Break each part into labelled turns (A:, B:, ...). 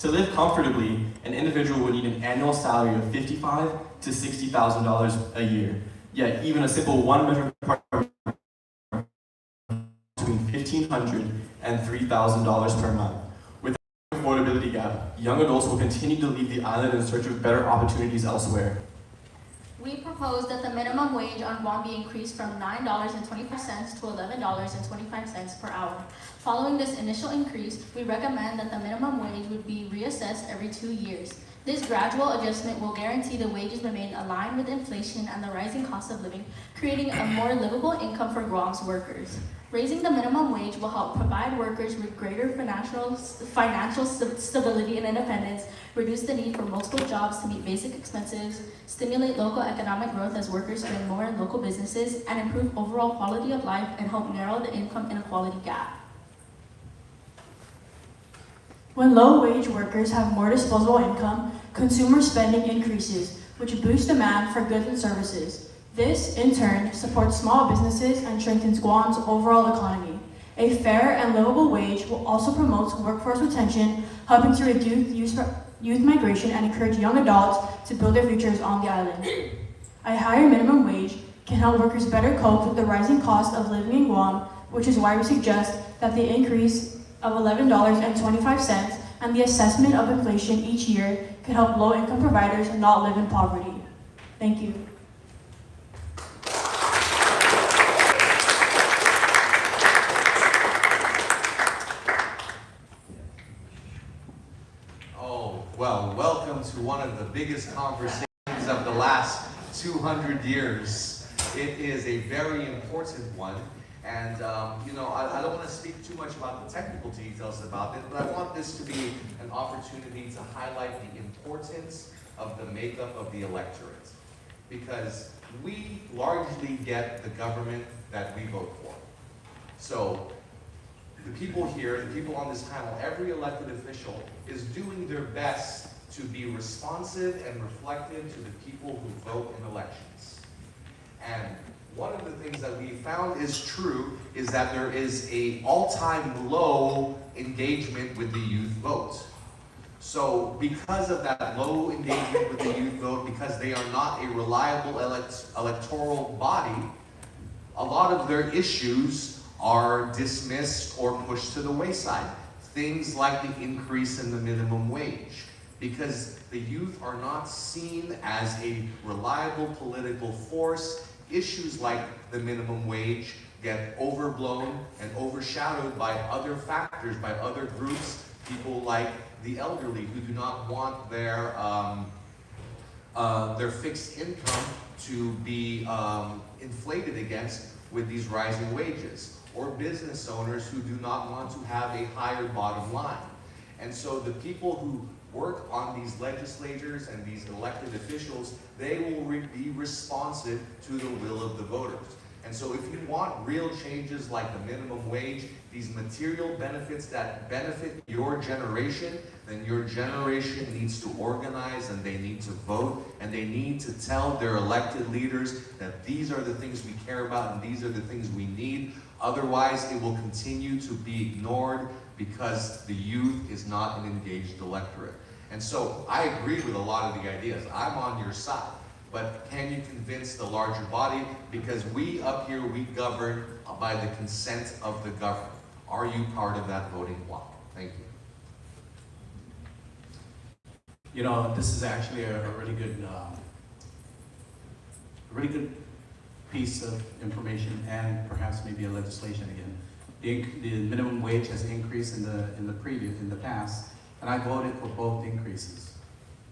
A: To live comfortably, an individual would need an annual salary of $55,000 to $60,000 a year. Yet even a simple one-bedroom apartment between $1,500 and $3,000 per month. With the affordability gap, young adults will continue to leave the island in search of better opportunities elsewhere.
B: We propose that the minimum wage on Guam be increased from $9.20 to $11.25 per hour. Following this initial increase, we recommend that the minimum wage would be reassessed every 2 years. This gradual adjustment will guarantee the wages remain aligned with inflation and the rising cost of living, creating a more livable income for Guam's workers. Raising the minimum wage will help provide workers with greater financial stability and independence, reduce the need for multiple jobs to meet basic expenses, stimulate local economic growth as workers spend more in local businesses, and improve overall quality of life and help narrow the income inequality gap.
C: When low-wage workers have more disposable income, consumer spending increases, which boosts demand for goods and services. This, in turn, supports small businesses and strengthens Guam's overall economy. A fair and livable wage will also promote workforce retention, helping to reduce youth migration and encourage young adults to build their futures on the island. A higher minimum wage can help workers better cope with the rising cost of living in Guam, which is why we suggest that the increase of $11.25 and the assessment of inflation each year could help low-income providers not live in poverty. Thank you.
D: Well, welcome to one of the biggest conversations of the last 200 years. It is a very important one. And, I don't want to speak too much about the technical details about it, but I want this to be an opportunity to highlight the importance of the makeup of the electorate. Because we largely get the government that we vote for. So, the people here, the people on this panel, every elected official is doing their best to be responsive and reflective to the people who vote in elections. And one of the things that we found is true is that there is an all-time low engagement with the youth vote. So because of that low engagement with the youth vote, because they are not a reliable electoral body, a lot of their issues are dismissed or pushed to the wayside. Things like the increase in the minimum wage, because the youth are not seen as a reliable political force. Issues like the minimum wage get overblown and overshadowed by other factors, by other groups, people like the elderly who do not want their fixed income to be inflated against with these rising wages, or business owners who do not want to have a higher bottom line. And so the people who work on these legislators and these elected officials, they will be responsive to the will of the voters. And so if you want real changes like the minimum wage, these material benefits that benefit your generation, then your generation needs to organize and they need to vote and they need to tell their elected leaders that these are the things we care about and these are the things we need. Otherwise, it will continue to be ignored because the youth is not an engaged electorate. And so I agree with a lot of the ideas. I'm on your side. But can you convince the larger body? Because we up here, we govern by the consent of the governed. Are you part of that voting bloc? Thank you.
E: This is actually a really good piece of information and perhaps maybe a legislation again. The minimum wage has increased in the past, and I voted for both increases.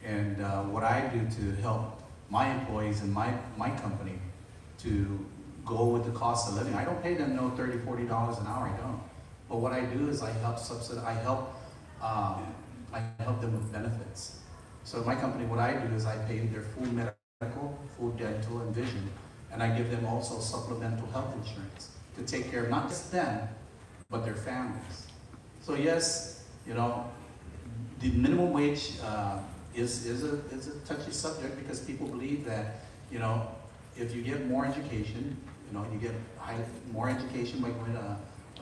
E: And what I do to help my employees and my company to go with the cost of living, I don't pay them no $30, $40 an hour, I don't. But what I do is I help subsidize, I help them with benefits. So my company, what I do is I pay their full medical, full dental, and vision, and I give them also supplemental health insurance to take care of not just them, but their families. So yes, the minimum wage is a touchy subject because people believe that, if you get more education, you get more education by going to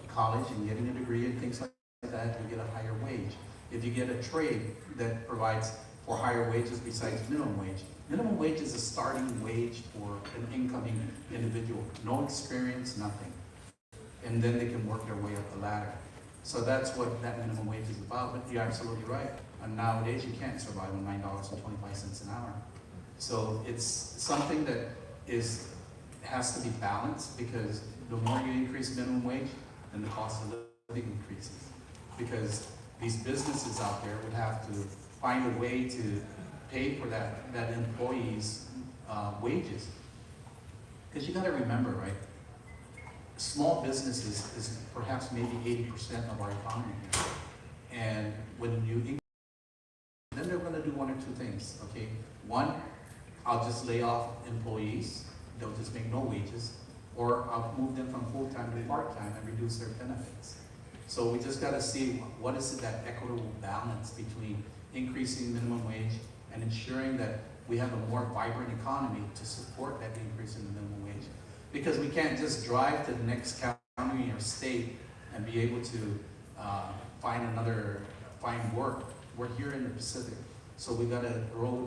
E: college and getting a degree and things like that, you get a higher wage. If you get a trade that provides for higher wages besides minimum wage is a starting wage for an incoming individual, no experience, nothing. And then they can work their way up the ladder. So that's what that minimum wage is about, but you're absolutely right. And nowadays you can't survive on $9.25 an hour. So it's something that has to be balanced, because the more you increase minimum wage, then the cost of living increases. Because these businesses out there would have to find a way to pay for that employee's wages. Because you got to remember, right? Small businesses is perhaps maybe 80% of our economy. And when you increase, then they're going to do one or two things, okay? One, I'll just lay off employees. They'll just make no wages. Or I'll move them from full-time to part-time and reduce their benefits. So we just got to see what is that equitable balance between increasing minimum wage and ensuring that we have a more vibrant economy to support that increase in the minimum wage. Because we can't just drive to the next county or state and be able to find work. We're here in the Pacific, so we got to grow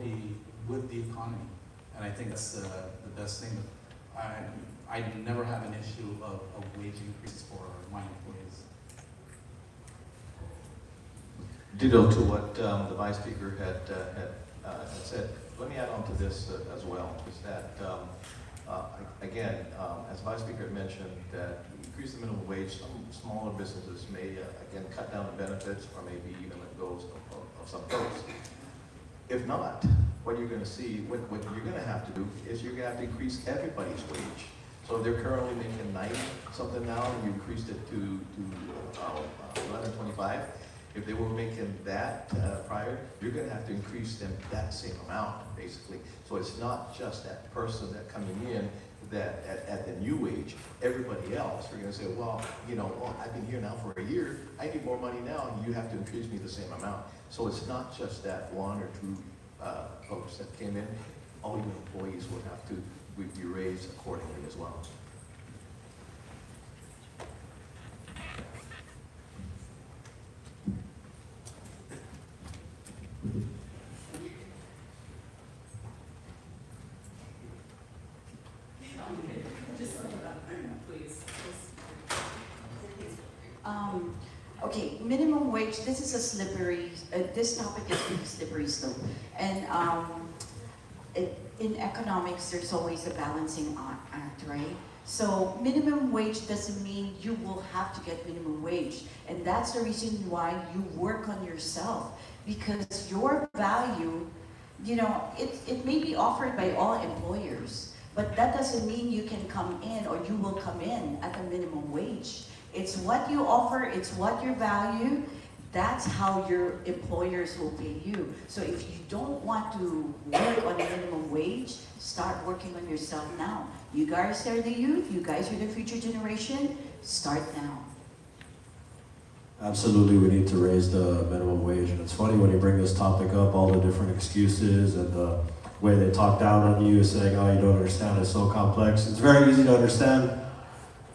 E: with the economy. And I think that's the best thing. I never have an issue of wage increase for my employees.
F: Ditto to what the Vice Speaker had said. Let me add on to this as well, is that, again, as Vice Speaker had mentioned, that increase the minimum wage, some smaller businesses may, again, cut down the benefits or maybe even let go of some folks. If not, what you're going to see, what you're going to have to do is you're going to have to increase everybody's wage. So if they're currently making 90 something now, and you increased it to $11.25. If they were making that prior, you're going to have to increase them that same amount, basically. So it's not just that person that coming in that at the new wage. Everybody else, we're going to say, well, I've been here now for a year. I need more money now, and you have to increase me the same amount. So it's not just that one or two folks that came in. All your employees will have to be raised accordingly as well.
G: Okay, minimum wage, this is a slippery, this topic is really slippery slope. And in economics, there's always a balancing act, right? So minimum wage doesn't mean you will have to get minimum wage. And that's the reason why you work on yourself. Because your value, it may be offered by all employers, but that doesn't mean you can come in or you will come in at a minimum wage. It's what you offer, it's what you value. That's how your employers will pay you. So if you don't want to work on a minimum wage, start working on yourself now. You guys are the youth, you guys are the future generation, start now.
H: Absolutely, we need to raise the minimum wage. And it's funny when you bring this topic up, all the different excuses and the way they talk down on you, saying, oh, you don't understand, it's so complex. It's very easy to understand.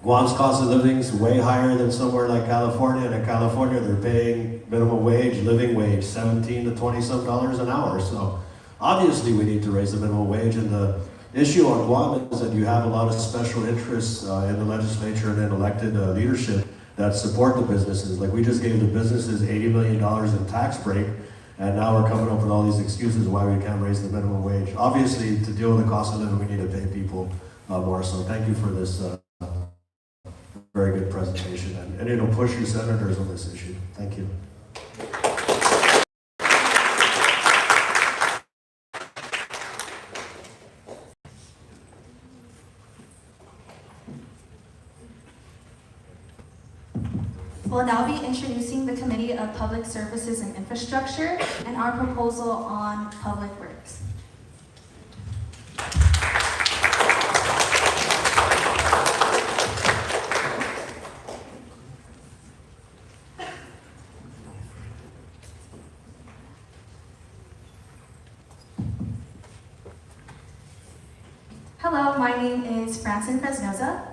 H: Guam's cost of living is way higher than somewhere like California, and in California they're paying minimum wage, living wage, $17 to $20-some an hour. So obviously we need to raise the minimum wage, and the issue on Guam is that you have a lot of special interests in the legislature and in elected leadership that support the businesses. Like we just gave the businesses $80 million in tax break, and now we're coming up with all these excuses why we can't raise the minimum wage. Obviously, to deal with the cost of living, we need to pay people more. So thank you for this very good presentation, and it'll push your senators on this issue. Thank you.
I: We'll now be introducing the Committee of Public Services and Infrastructure and our proposal on public works. Hello, my name is Francine Fresnoza.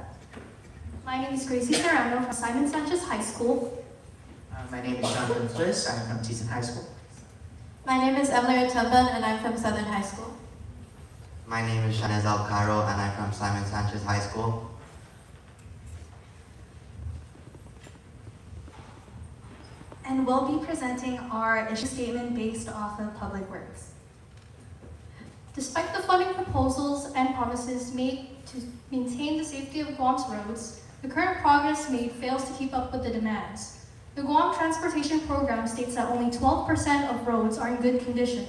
J: My name is Gracie Serrano from Simon Sanchez High School.
K: My
J: name is Jonathan Fliss. I'm from Teason High School.
I: My name is Emily Tumban, and I'm from Southern High School.
K: My name is Shanez Alcaro, and I'm from Simon Sanchez High School.
I: And we'll be presenting our issue statement based off of Public Works.
B: Despite the funding proposals and promises made to maintain the safety of Guam's roads, the current progress made fails to keep up with the demands. The Guam Transportation Program states that only 12% of roads are in good condition,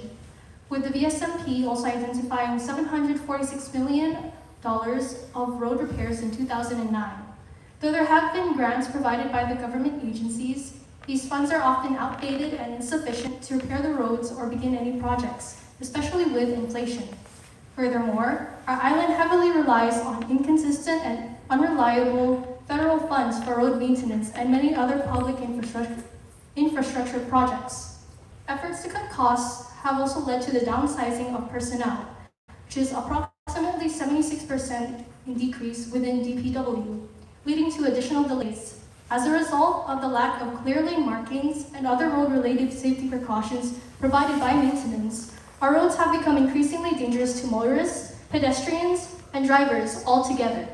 B: with the VSMP also identifying $746 million of road repairs in 2009. Though there have been grants provided by the government agencies, these funds are often outdated and insufficient to repair the roads or begin any projects, especially with inflation. Furthermore, our island heavily relies on inconsistent and unreliable federal funds for road maintenance and many other public infrastructure projects. Efforts to cut costs have also led to the downsizing of personnel, which is approximately 76% in decrease within DPW, leading to additional delays. As a result of the lack of clear lane markings and other road-related safety precautions provided by maintenance, our roads have become increasingly dangerous to motorists, pedestrians, and drivers altogether.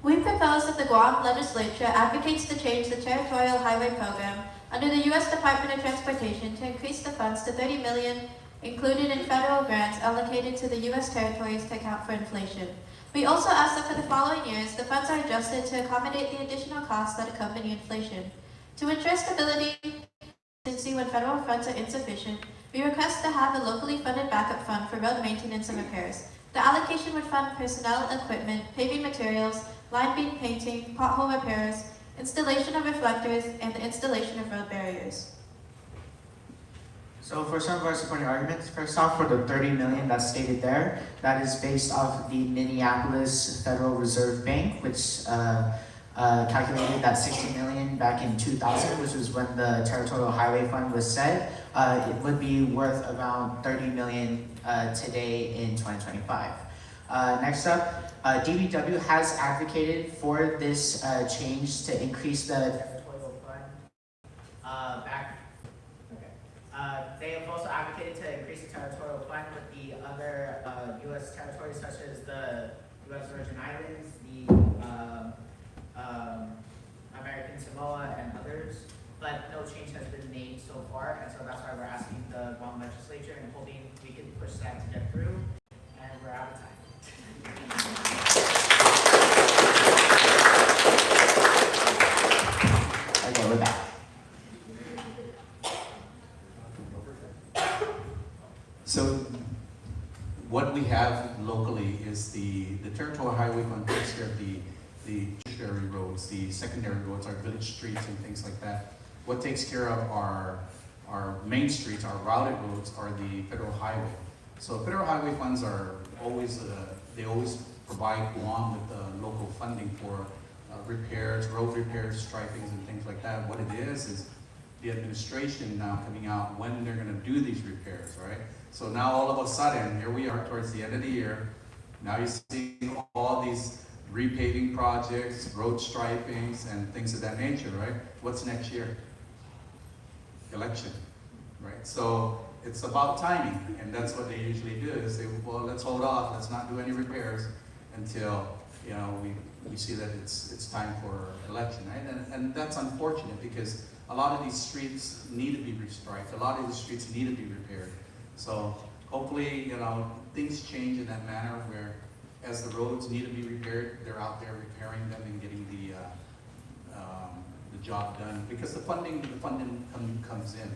I: We propose that the Guam legislature advocates to change the territorial highway program under the U.S. Department of Transportation to increase the funds to $30 million included in federal grants allocated to the U.S. territories to account for inflation. We also ask that for the following years, the funds are adjusted to accommodate the additional costs that accompany inflation. To ensure stability when federal funds are insufficient, we request to have a locally funded backup fund for road maintenance and repairs. The allocation would fund personnel, equipment, paving materials, line beam painting, pothole repairs, installation of reflectors, and the installation of road barriers.
J: So for some of our supporting arguments, first off, for the $30 million that's stated there, that is based off the Minneapolis Federal Reserve Bank, which calculated that $60 million back in 2000, which was when the Territorial Highway Fund was set. It would be worth around $30 million today in 2025. Next up, DBW has advocated for this change to increase the territorial fund they have also advocated to increase the territorial fund with the other U.S. territories such as the U.S. Virgin Islands, the American Samoa, and others. But no change has been made so far, and so that's why we're asking the Guam legislature and hoping we can push that to get through. And we're out of time. Okay, we're back.
E: So what we have locally is the Territorial Highway Fund takes care of the tertiary roads, the secondary roads, our village streets and things like that. What takes care of our main streets, our routed roads, are the federal highway. So federal highway funds are always, they always provide Guam with local funding for repairs, road repairs, stripings and things like that. What it is the administration now coming out when they're gonna do these repairs, right? So now all of a sudden, here we are towards the end of the year, now you're seeing all these repaving projects, road stripings, and things of that nature, right? What's next year? Election, right? So it's about timing, and that's what they usually do, is say, well, let's hold off, let's not do any repairs until, you know, we see that it's time for election, right? And that's unfortunate, because a lot of these streets need to be restriped, a lot of these streets need to be repaired. So hopefully, you know, things change in that manner where as the roads need to be repaired, they're out there repairing them and getting the job done, because the funding comes in.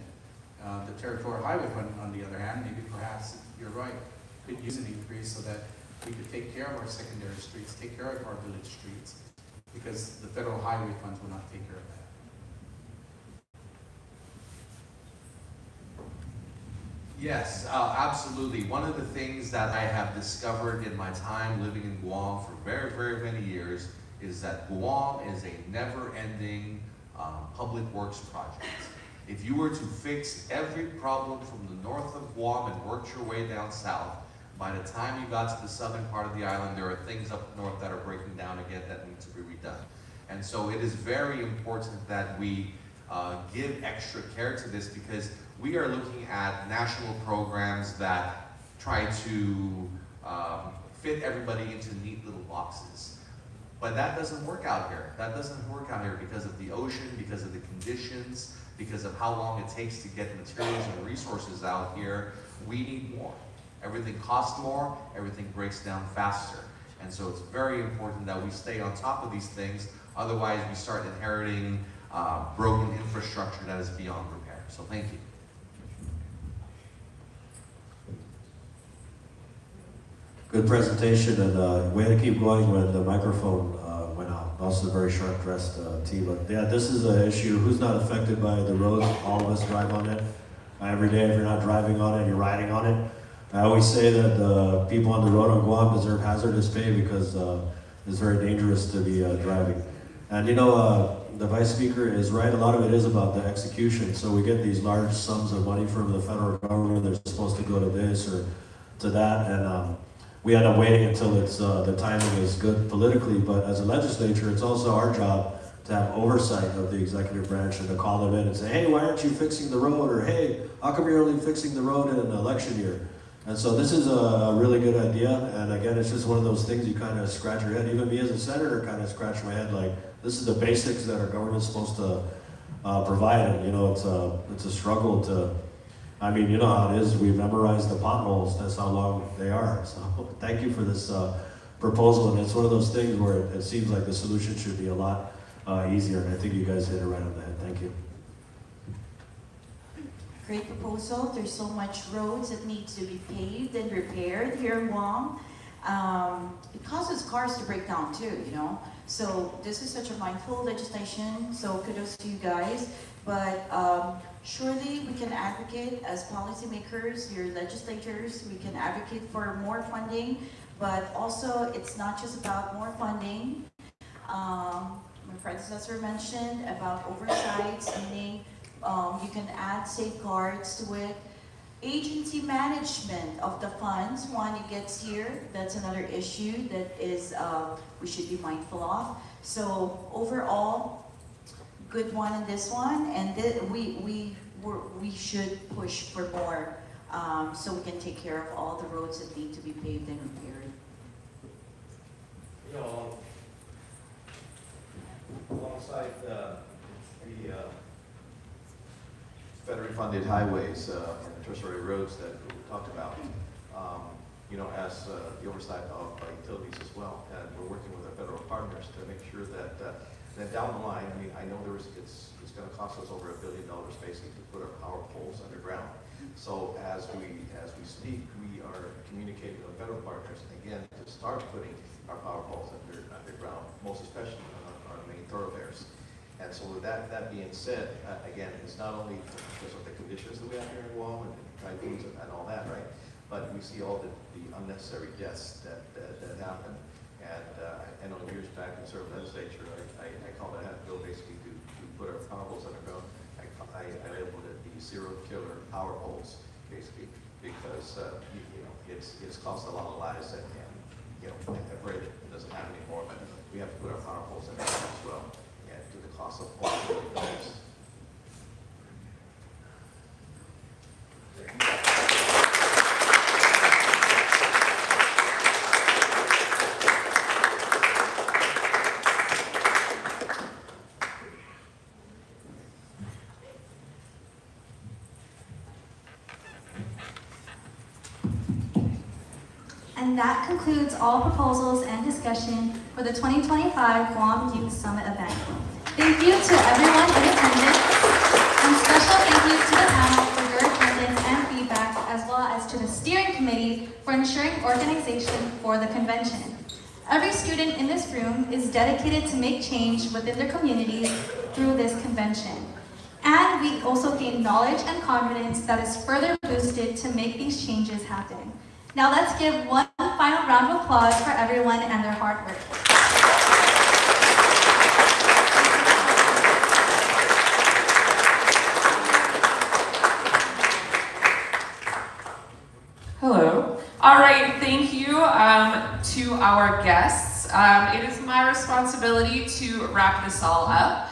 E: The Territorial Highway Fund, on the other hand, maybe perhaps, you're right, could use an increase so that we could take care of our secondary streets, take care of our village streets, because the federal highway funds will not take care of that.
D: Yes, absolutely. One of the things that I have discovered in my time living in Guam for very, very many years is that Guam is a never-ending public works project. If you were to fix every problem from the north of Guam and work your way down south, By the time you got to the southern part of the island, there are things up north that are breaking down again that need to be redone. And so it is very important that we give extra care to this, because we are looking at national programs that try to fit everybody into neat little boxes. But that doesn't work out here. That doesn't work out here because of the ocean, because of the conditions, because of how long it takes to get materials and resources out here. We need more. Everything costs more, everything breaks down faster. And so it's very important that we stay on top of these things. Otherwise, we start inheriting broken infrastructure that is beyond repair. So thank you.
H: Good presentation, and way to keep going when the microphone went out. Also a very sharp-dressed team. But yeah, this is an issue. Who's not affected by the roads? All of us drive on it. Every day, if you're not driving on it, you're riding on it. I always say that the people on the road on Guam deserve hazardous pay because it's very dangerous to be driving. And you know, the Vice Speaker is right. A lot of it is about the execution. So we get these large sums of money from the federal government. They're supposed to go to this or to that, and we end up waiting until it's the timing is good politically. But as a legislature, it's also our job to have oversight of the executive branch and to call them in and say, hey, why aren't you fixing the road? Or hey, how come you're only fixing the road in an election year? And so this is a really good idea. And again, it's just one of those things you kind of scratch your head. Even me as a senator kind of scratch my head like, this is the basics that our government's supposed to provide. And you know, it's a struggle to, I mean, you know how it is. We memorize the potholes. That's how long they are. So thank you for this proposal. And it's one of those things where it seems like the solution should be a lot easier. And I think you guys hit it right on the head. Thank you.
G: Great proposal. There's so much roads that needs to be paved and repaired here in Guam. It causes cars to break down too, you know. So this is such a mindful legislation. So kudos to you guys. But surely we can advocate as policymakers, your legislators, we can advocate for more funding. But also, it's not just about more funding. My predecessor mentioned about oversights, meaning you can add safeguards to it. Agency management of the funds, when it gets here, that's another issue that is we should be mindful of. So overall, good one in this one, and we should push for more so we can take care of all the roads that need to be paved and repaired.
F: You know, alongside the federally funded highways and the tertiary roads that we talked about, you know, as the oversight of utilities as well. And we're working with our federal partners to make sure that then down the line, I mean, I know it's going to cost us over $1 billion basically to put our power poles underground. So as we speak, we are communicating with federal partners again to start putting our power poles underground, most especially on our main thoroughfares. And so with that being said, again, it's not only because of the conditions that we have here in Guam and typhoons and all that, right? But we see all the unnecessary deaths that happen. And I know years back in the legislature, I called it, I had a bill basically to put our power poles underground. I labeled it the zero killer power poles, basically, because you know, it's cost a lot of lives, and you know, I pray that it doesn't happen anymore, but we have to put our power poles underground as well, and to the cost of $4 billion.
L: And that concludes all proposals and discussion for the 2025 Guam Youth Summit event. Thank you to everyone in attendance, and special thank you to the panel for your attendance and feedback, as well as to the steering committee for ensuring organization for the convention. Every student in this room is dedicated to make change within their communities through this convention. And we also gain knowledge and confidence that is further boosted to make these changes happen. Now let's give one final round of applause for everyone and their hard work.
M: Hello. All right, guests. It is my responsibility to wrap this all up.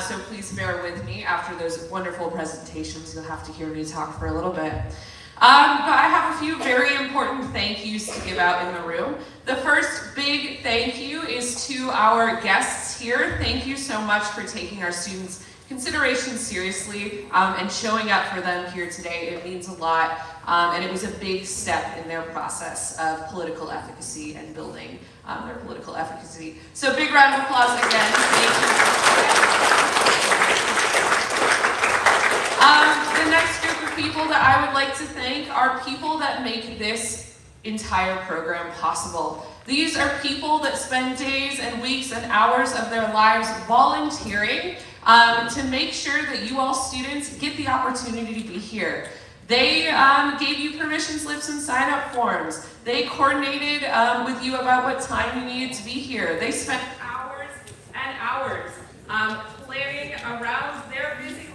M: So please bear with me. After those wonderful presentations, you'll have to hear me talk for a little bit. But I have a few very important thank yous to give out in the room. The first big thank you is to our guests here. Thank you so much for taking our students' consideration seriously and showing up for them here today. It means a lot, and it was a big step in their process of political efficacy and building their political efficacy. So big round of applause again. Thank you. The next group of people that I would like to thank are people that make this entire program possible. These are people that spend days and weeks and hours of their lives volunteering to make sure that you all students get the opportunity to be here. They gave you permission slips and sign-up forms. They coordinated with you about what time you needed to be here. They spent hours and hours planning around their busy